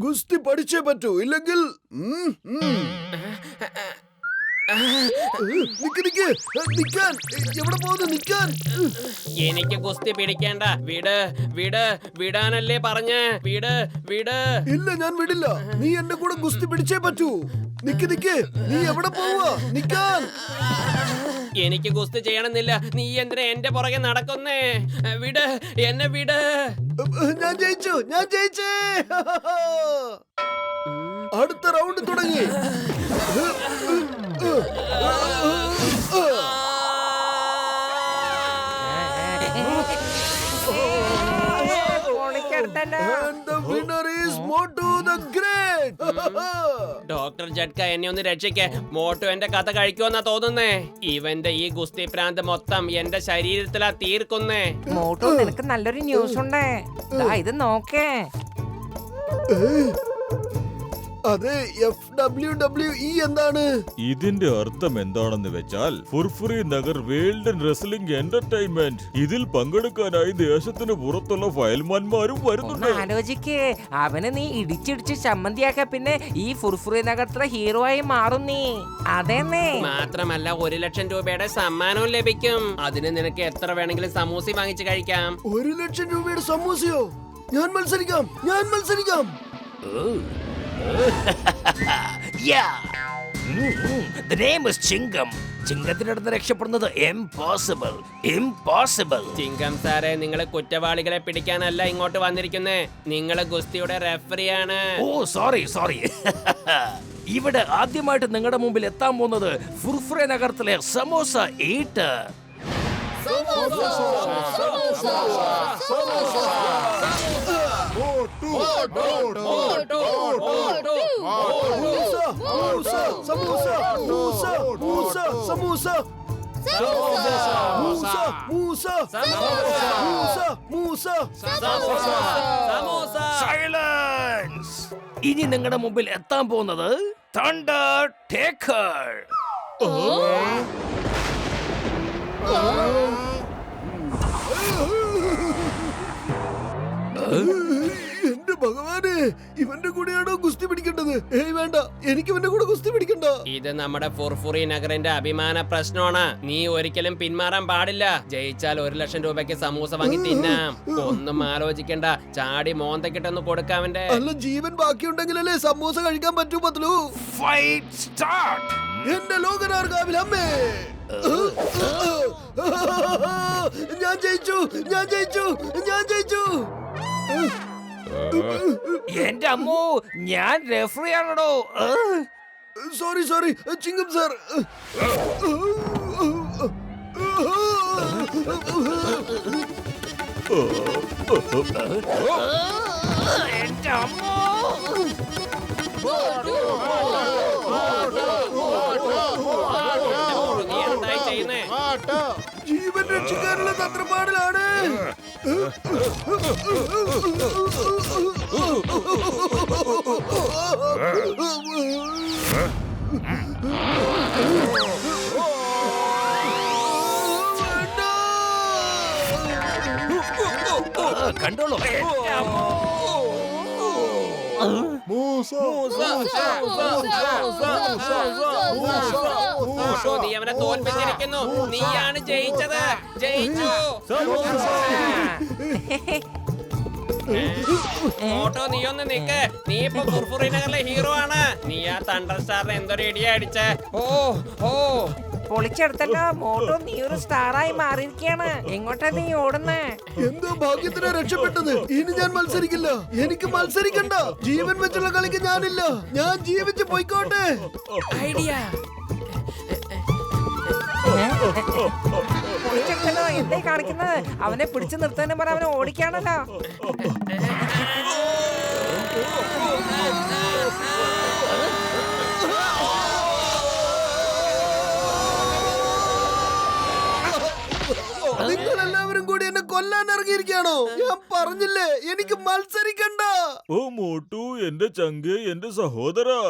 ഗുസ്തി പഠിച്ചേ പറ്റൂ, ഇല്ലെങ്കിൽ നിക്കാൻ. എവിടെ പോകുന്നു? നിക്കാൻ. എനിക്ക് ഗുസ്തി പിടിക്കേണ്ട. വിട് വിട് വിടാനല്ലേ പറഞ്ഞ. വിട് വിട്. ഇല്ല, ഞാൻ വിടില്ല. നീ എന്റെ കൂടെ ഗുസ്തി പിടിച്ചേ പറ്റൂ. നിക്ക്. നീ എവിടെ പോവാ? നിക്കാൻ. എനിക്ക് ഗുസ്തി ചെയ്യണമെന്നില്ല. നീ എന്തിനാ എന്റെ പുറകെ നടക്കുന്നേ? വിട്, എന്നെ വിട്. ഞാൻ ജയിച്ചേ. അടുത്ത റൗണ്ട് തുടങ്ങി. And the winner is Motu the Great. Doctor Jhatka, എന്നെ ഒന്ന് രക്ഷിക്കേ. മോട്ടു എന്റെ കഥ കഴിക്കുമെന്നാ തോന്നുന്നേ. ഇവന്റെ ഈ ഗുസ്തി പ്രാന്ത് മൊത്തം എന്റെ ശരീരത്തിലാ തീർക്കുന്നേ. മോട്ടു, നിനക്ക് നല്ലൊരു ന്യൂസ് ഉണ്ട്. ഇത് നോക്കേ. അതെ, WWE എന്താണ്? ഇതിന്റെ അർത്ഥം എന്താണെന്ന് വെച്ചാൽ ഫുർഫുറി നഗർ വേൾഡ് റെസ്ലിംഗ് എന്റർടൈൻമെന്റ്. ഇതിൽ പങ്കെടുക്കാനായി ദേശത്തിന് പുറത്തുള്ള ഫയൽമാന്മാരും വരുന്നുണ്ട്. ആലോചിക്കേ, അവന് നീ ഇടിച്ചിടിച്ച് ചമ്മന്തിയാക്ക, പിന്നെ ഈ ഫുർഫുറി നഗരത്തിലെ ഹീറോ ആയി മാറും നീ. അതെന്നെ മാത്രമല്ല 1 ലക്ഷം രൂപയുടെ സമ്മാനവും ലഭിക്കും. അതിന് നിനക്ക് എത്ര വേണമെങ്കിലും സമൂസ വാങ്ങിച്ച് കഴിക്കാം. 1 ലക്ഷം രൂപയുടെ സമൂസയോ? ഞാൻ മത്സരിക്കാം. Yeah. The name is Chingam. ചിങ്കത്തിനടുത്ത് രക്ഷപ്പെടുന്നത് impossible. ചിങ്കം സാറേ, നിങ്ങള് കുറ്റവാളികളെ പിടിക്കാനല്ല ഇങ്ങോട്ട് വന്നിരിക്കുന്നേ. നിങ്ങള് ഗുസ്തിയുടെ റെഫറിയാണ്. ഓ സോറി. ഇവിടെ ആദ്യമായിട്ട് നിങ്ങളുടെ മുമ്പിൽ എത്താൻ പോകുന്നത് ഫുർഫുറെ നഗരത്തിലെ സമോസ ഈറ്റർ. സൈലൻസ്. ഇനി നിങ്ങളുടെ മുമ്പിൽ എത്താൻ പോകുന്നത് തണ്ടർ ടേക്കർ. എന്റെ ഭഗവാനെ, ഇവന്റെ കൂടെയാണോ ഗുസ്തി പിടിക്കേണ്ടത്? വേണ്ട, എനിക്ക് ഇവന്റെ കൂടെ ഗുസ്തി പിടിക്കണ്ട. ഇത് നമ്മുടെ ഫുർഫുറി നഗറിന്റെ അഭിമാന പ്രശ്നമാണ്. നീ ഒരിക്കലും പിന്മാറാൻ പാടില്ല. ജയിച്ചാൽ 1 ലക്ഷം രൂപയ്ക്ക് സമൂസ വാങ്ങി തിന്നാം. ഒന്നും ആലോചിക്കണ്ട, ചാടി മോന്തക്കിട്ടൊന്ന് കൊടുക്കാവന്റെ. അല്ല, ജീവൻ ബാക്കിയുണ്ടെങ്കിലല്ലേ സമൂസ കഴിക്കാൻ പറ്റൂ. Patlu, fight start. എന്റെ ലോകനാർഗാവിൽ അമ്മേ. ഞാൻ ജയിച്ചു. എന്റെ അമ്മോ, ഞാൻ റെഫറി ആണോ? Sorry ചിങ്കം sir. എന്റെ അമ്മോ. നീ എന്തായി ചെയ്യുന്നേ? ജീവൻ രക്ഷിക്കാനുള്ള തത്രപ്പാടിലാണ്. കണ്ടോളൂ. നീ അവനെ തോൽപ്പിച്ചിരിക്കുന്നു. നീയാണ് ജയിച്ചത്. ജയിച്ചു. ഓട്ടോ, നീ ഒന്ന് നിക്ക്. നീ ഇപ്പൊ ഫുർഫുറി നഗറിലെ ഹീറോ ആണ്. നീ ആ തണ്ടർ സ്റ്റാറിനെ എന്തൊരു ഇടിയാ അടിച്ചേ. ഓ പൊളിച്ചെടുത്തല്ലോ. മോട്ടോ, നീ ഒരു സ്റ്റാറായി മാറിയിരിക്കാണ്. എങ്ങോട്ടാ നീ ഓടുന്നേ? എന്തോ ഭാഗ്യത്തിനാ രക്ഷപ്പെട്ടത്. ഇനി ഞാൻ മത്സരിക്കില്ല. എനിക്ക് മത്സരിക്കണ്ട. ജീവൻ വെച്ചുള്ള കളിക്ക് ഞാനില്ല. ഞാൻ ജീവിച്ച് പോയിക്കോട്ടെ. ഐഡിയ. പൊളിച്ചെടുത്തല്ലോ. എന്തായി കാണിക്കുന്നത്? അവനെ പിടിച്ചു നിർത്താനും പറ, അവനെ ഓടിക്കാണല്ലോ. നിങ്ങളെല്ലാവരും കൂടി എന്നെ കൊല്ലാൻ ഇറങ്ങിയിരിക്കുകയാണോ? ഞാൻ പറഞ്ഞില്ലേ, എനിക്ക് മത്സരിക്കണ്ട. ഓ മോട്ടു, എന്റെ ചങ്ക്, എന്റെ സഹോദരാ.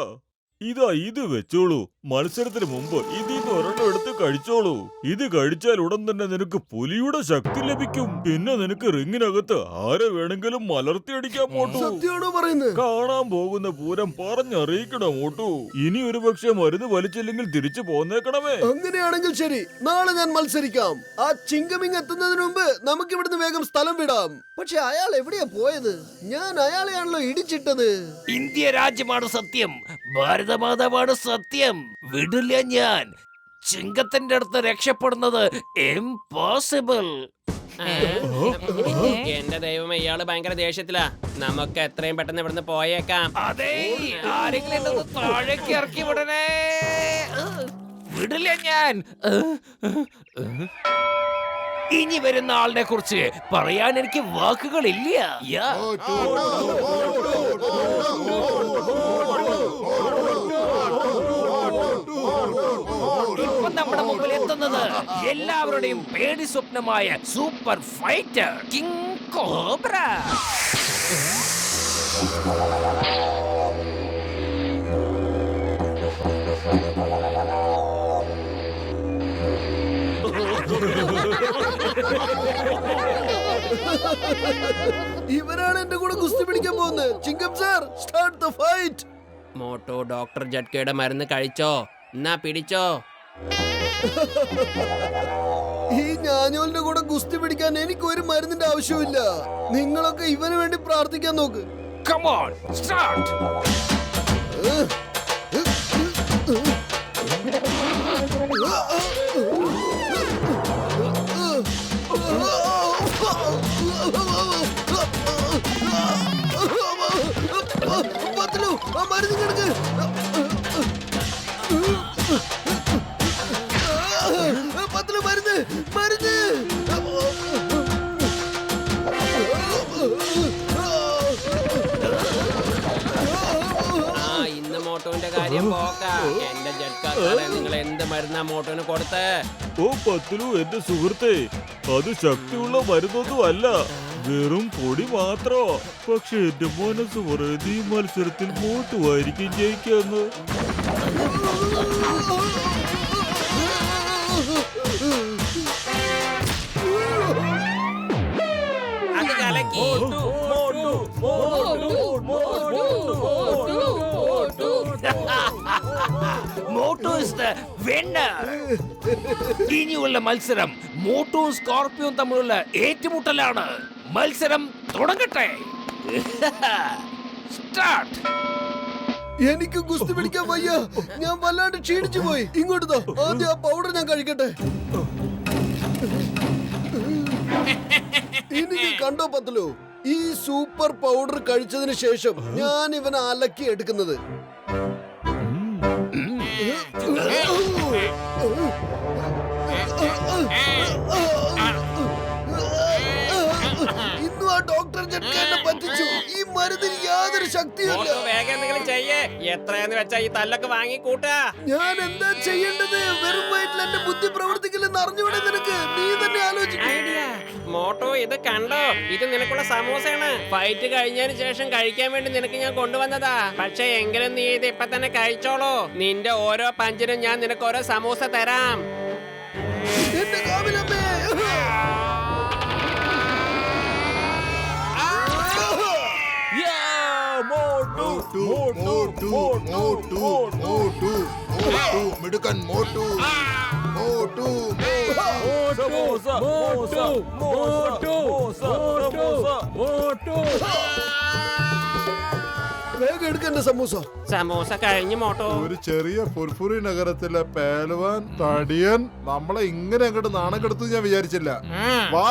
ഇതാ ഇത് വെച്ചോളൂ. മത്സരത്തിന് മുമ്പ് ഇതിന്ന് ഒരെണ്ണം എടുത്ത് കഴിച്ചോളൂ. ഇത് കഴിച്ചാൽ ഉടൻ തന്നെ നിനക്ക് പുലിയുടെ ശക്തി ലഭിക്കും. പിന്നെ നിനക്ക് റിങ്ങിനകത്ത് ആരെ വേണമെങ്കിലും മലർത്തിയടിക്കാൻ മോട്ടു. സത്യമാണോ പറയുന്നത്? കാണാൻ പോകുന്ന പൂരം പറഞ്ഞറിയിക്കണം മോട്ടു. ഇനി ഒരു പക്ഷേ മരുന്ന് വലിച്ചില്ലെങ്കിൽ തിരിച്ചു പോന്നേക്കണമേ. അങ്ങനെയാണെങ്കിൽ ശരി, നാളെ ഞാൻ മത്സരിക്കാം. ആ ചിങ്കമിങ് എത്തുന്നതിന് മുമ്പ് നമുക്ക് ഇവിടുന്ന് വേഗം സ്ഥലം വിടാം. പക്ഷെ അയാൾ എവിടെയാ പോയത്? ഞാൻ അയാളെയാണല്ലോ ഇടിച്ചിട്ടത്. ഇന്ത്യ രാജ്യമാണ് സത്യം, ഭാരതമാതാവാണ് സത്യം. വിടില്ല ഞാൻ. ചിങ്കത്തിന്റെ അടുത്ത് രക്ഷപ്പെടുന്നത് ഇംപോസിബിൾ. എന്റെ ദൈവമേ, ഇയാള് ഭയങ്കര ദേഷ്യത്തിലാ. നമുക്ക് എത്രയും പെട്ടെന്ന് ഇവിടുന്ന് പോയേക്കാം. അതെ, ആരെങ്കിലും എന്നെ ഒന്ന് താഴേക്ക് ഇറക്കി വിടണേ. വിടില്ല ഞാൻ. ഇനി വരുന്ന ആളിനെ കുറിച്ച് പറയാൻ എനിക്ക് വാക്കുകളില്ല. യാ. ഇപ്പൊ നമ്മുടെ മുമ്പിൽ എത്തുന്നത് എല്ലാവരുടെയും പേടി സ്വപ്നമായ സൂപ്പർ ഫൈറ്റർ കിങ് കോബ്ര. ഇവരാണ് എന്റെ കൂടെ ഗുസ്തി പിടിക്കാൻ പോകുന്നത്. Chingam sir, start the fight. Motu, doctor ജഡ്കയുടെ മരുന്ന് കഴിച്ചോ? എന്നാ പിടിച്ചോ. ഈ ഞാഞ്ഞോലിന്റെ കൂടെ ഗുസ്തി പിടിക്കാൻ എനിക്ക് ഒരു മരുന്നിന്റെ ആവശ്യമില്ല. നിങ്ങളൊക്കെ ഇവന് വേണ്ടി പ്രാർത്ഥിക്കാൻ നോക്ക്. Come on, start. പത്ലു, ആ മരുന്ന് കിടക്ക്. പത്ലു, മരുന്ന് മരുന്ന്. ഇന്ന് മോട്ടോന്റെ കാര്യം പോക്കാ. എന്റെ ജഡ്കാരെ, നിങ്ങൾ എന്ത് മരുന്നാ മോട്ടോന് കൊടുത്തേ? ഓ പത്ലു, എന്റെ സുഹൃത്തെ, അത് ശക്തിയുള്ള മരുന്നൊന്നും അല്ല, വെറും പൊടി മാത്രോ. പക്ഷെ എന്റെ മനസ്സ് പറയുന്നത് ഈ മത്സരത്തിൽ മോട്ടുമായിരിക്കും ജയിക്കാന്ന്. അത് കലക്കി. Motu is the winner. ഇനിയുള്ള മത്സരം മോട്ടുവും സ്കോർപിയോയും തമ്മിലുള്ള ഏറ്റുമുട്ടലാണ്. മത്സരം തുടങ്ങട്ടെ. സ്റ്റാർട്ട്. എനിക്ക് ഗുസ്തി പിടിക്കാൻ വയ്യ. ഞാൻ വല്ലാണ്ട് ക്ഷീണിച്ചു പോയി. ഇങ്ങോട്ട് ദാ, ആദ്യം ആ പൗഡർ ഞാൻ കഴിക്കട്ടെ. ഇനി നീ കണ്ടോ പത്ലു, ഈ സൂപ്പർ പൗഡർ കഴിച്ചതിന് ശേഷം ഞാൻ ഇവനെ അലക്കി എടുക്കുന്നത്. ഇന്നും ആ ഡോക്ടർ ജഡ്ക എന്നെ പറ്റിച്ചു. ഈ മരുന്നിന് യാതൊരു ശക്തിയുമില്ല. മോട്ടോ, വേഗം എന്തെങ്കിലും ചെയ്യേ. എത്രയെന്ന് വെച്ചാ ഈ തല്ലൊക്കെ വാങ്ങി കൂട്ടാ. ഞാൻ എന്താ ചെയ്യേണ്ടത്? വെറും വയറ്റിൽ എന്റെ ബുദ്ധി പ്രവർത്തിക്കില്ലെന്ന് അറിഞ്ഞൂടെ നിനക്ക്? നീ തന്നെ ആലോചിക്കും. ഐഡിയ. മോട്ടോ, ഇത് കണ്ടോ? ഇത് നിനക്കുള്ള സമൂസയാണ്. ഫൈറ്റ് കഴിഞ്ഞതിന് ശേഷം കഴിക്കാൻ വേണ്ടി നിനക്ക് ഞാൻ കൊണ്ടുവന്നതാ. പക്ഷെ എങ്കിലും നീ ഇത് ഇപ്പൊ തന്നെ കഴിച്ചോളൂ. നിന്റെ ഓരോ പഞ്ചിനും ഞാൻ നിനക്ക് ഓരോ സമൂസ തരാം. എന്റെ കാവിലമ്മേ. മിടുക്കൻ മോട്ടു. മോട്ടു വേഗം എടുക്ക എന്റെ സമൂസ. സമൂസ കഴിഞ്ഞു മോട്ടോ. ഒരു ചെറിയ ഫുർഫുറി നഗരത്തിലെ പേലവാൻ തടിയൻ നമ്മളെ ഇങ്ങനെ അങ്ങോട്ട് നാണം കെടുത്തു ഞാൻ വിചാരിച്ചില്ല. വാ,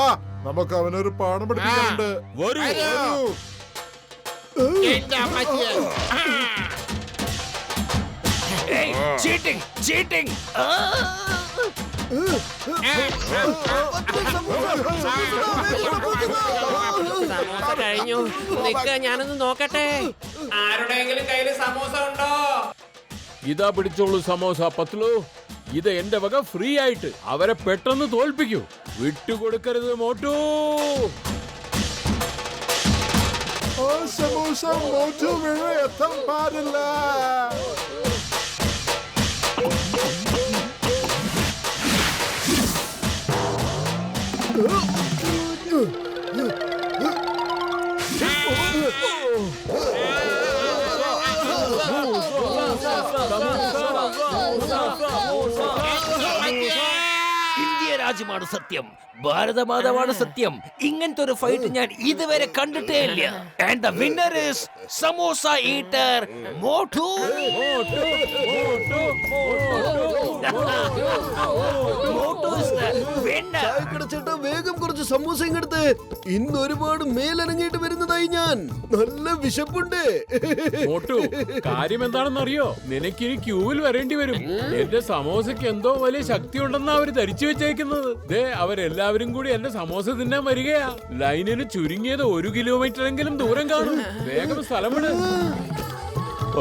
നമുക്ക് അവനൊരു പാഠം പഠിപ്പിക്കാനുണ്ട്. വരൂ. Cheating cheating. സമൂസ കഴിഞ്ഞു. നിക്ക, ഞാനൊന്ന് നോക്കട്ടെ. ആരുടെയെങ്കിലും കയ്യില് സമൂസ ഉണ്ടോ? ഇതാ പിടിച്ചോളൂ സമോസ പത്ലു. ഇത് എന്റെ വക ഫ്രീ ആയിട്ട്. അവരെ പെട്ടെന്ന് തോൽപ്പിക്കൂ. വിട്ടുകൊടുക്കരുത് മോട്ടു. സമൂസ മോട്ടു വീഴ എത്താൻ പാടില്ല. ഇന്ത്യ രാജ്യമാണ് സത്യം, ഭാരതമാതാവാണ് സത്യം. ഇങ്ങനത്തെ ഒരു ഫൈറ്റ് ഞാൻ ഇതുവരെ കണ്ടിട്ടേ ഇല്ല. And the winner is samosa eater Motu. ചായക്കട ചേട്ടാ, വേഗം കുറച്ച് സമൂസ ഇങ്ങെടുത്ത്. ഇന്ന് ഒരുപാട് മേലനങ്ങിയിട്ട് വരുന്നതായി ഞാൻ. നല്ല വിശപ്പുണ്ട്. മോട്ടു, കാര്യം എന്താണെന്ന് അറിയോ? നിനക്കിനി ക്യൂവിൽ വരേണ്ടി വരും. എന്റെ സമോസയ്ക്ക് എന്തോ വലിയ ശക്തി ഉണ്ടെന്നാ അവര് ധരിച്ചു വെച്ചേക്കുന്നത്. ദേ, അവരെല്ലാവരും കൂടി എന്റെ സമോസ തിന്നാൻ വരികയാ. ലൈനിന് ചുരുങ്ങിയത് 1 കിലോമീറ്റർ എങ്കിലും ദൂരം കാണും. വേഗം സ്ഥലം വിട്. ഔ.